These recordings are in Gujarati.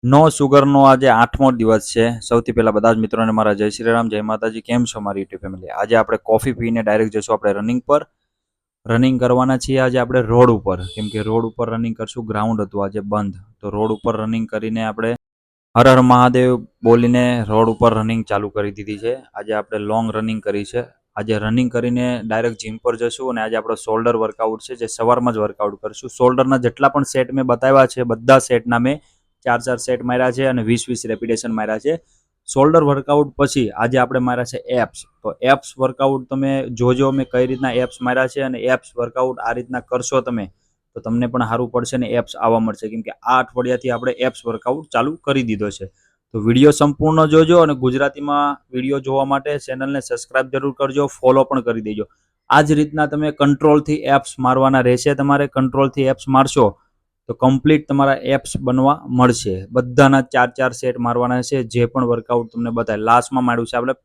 નો સુગરનો આજે 8મો દિવસ છે। સૌથી પહેલા બધા જ મિત્રોને મારા જય શ્રી રામ, જય માતાજી। કેમ છો મારી યુટ્યુબ ફેમિલી? આજે આપણે કોફી પીને ડાયરેક્ટ જઈશું આપણે રનિંગ પર। રનિંગ કરવાના છીએ આજે આપણે રોડ ઉપર, કેમ કે રોડ ઉપર રનિંગ કરશું। ગ્રાઉન્ડ હતું આજે બંધ, તો રોડ ઉપર રનિંગ કરીને આપણે હર હર મહાદેવ બોલીને રોડ ઉપર રનિંગ ચાલુ કરી દીધી છે। આજે આપણે લોંગ રનિંગ કરી છે। આજે રનિંગ કરીને ડાયરેક્ટ જીમ પર જશું અને આજે આપણો શોલ્ડર વર્કઆઉટ છે, જે સવારમાં જ વર્કઆઉટ કરશું। શોલ્ડરના જેટલા પણ સેટ મેં બતાવ્યા છે બધા સેટના મેં 4 સેટ માર્યા છે અને 20 રેપિટેશન માર્યા છે। શોલ્ડર વર્કઆઉટ પછી આજે આપણે માર્યા છે એપ્સ। તો એપ્સ વર્કઆઉટ તમે જોજો મેં કઈ રીતના એપ્સ માર્યા છે, અને એપ્સ વર્કઆઉટ આ રીતના કરશો તમે તો તમને પણ સારું પડશે ને એપ્સ આવવા મળશે, કેમ કે આ અઠવાડિયાથી આપણે એપ્સ વર્કઆઉટ ચાલુ કરી દીધો છે। તો વિડીયો સંપૂર્ણ જોજો અને ગુજરાતીમાં વિડીયો જોવા માટે ચેનલને સબસ્ક્રાઇબ જરૂર કરજો, ફોલો પણ કરી દેજો। આ જ રીતના તમે કંટ્રોલથી એપ્સ મારવાના રહેશે। તમારે કંટ્રોલથી એપ્સ મારશો તો કમ્પ્લીટ તમારા એપ્સ બનવા મળશે। બધાના 4 સેટ મારવાના છે, જે પણ વર્કઆઉટ તમને બતાવે। લાસ્ટમાં માર્યું છે આપણે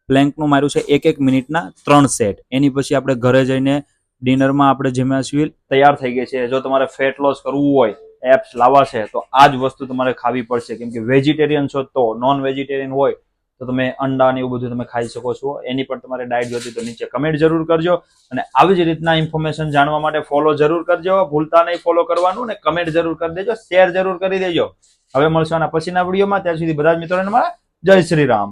પ્લેન્કનું માર્યું છે 1 મિનિટના 3 સેટ। એની પછી આપણે ઘરે જઈને ડિનરમાં આપણે જમ્યા છીએ, તૈયાર થઈ ગઈ છે। જો તમારે ફેટ લોસ કરવું હોય, એપ્સ લાવવા છે, તો આ જ વસ્તુ તમારે ખાવી પડશે, કેમ કે વેજીટેરિયન છો તો નોન વેજીટેરિયન હોય તો તમે અંડા ને એવું બધું તમે ખાઈ શકો છો। એની પણ તમારે ડાયટ જોતી તો નીચે કમેન્ટ જરૂર કરજો, અને આવી જ રીતના ઇન્ફોર્મેશન જાણવા માટે ફોલો જરૂર કરજો। ભૂલતા નહીં ફોલો કરવાનું, ને કમેન્ટ જરૂર કરી દેજો, શેર જરૂર કરી દેજો। હવે મળશું આના પછીના વિડીયોમાં, ત્યાં સુધી બધા જ મિત્રોને મારા જય શ્રી રામ।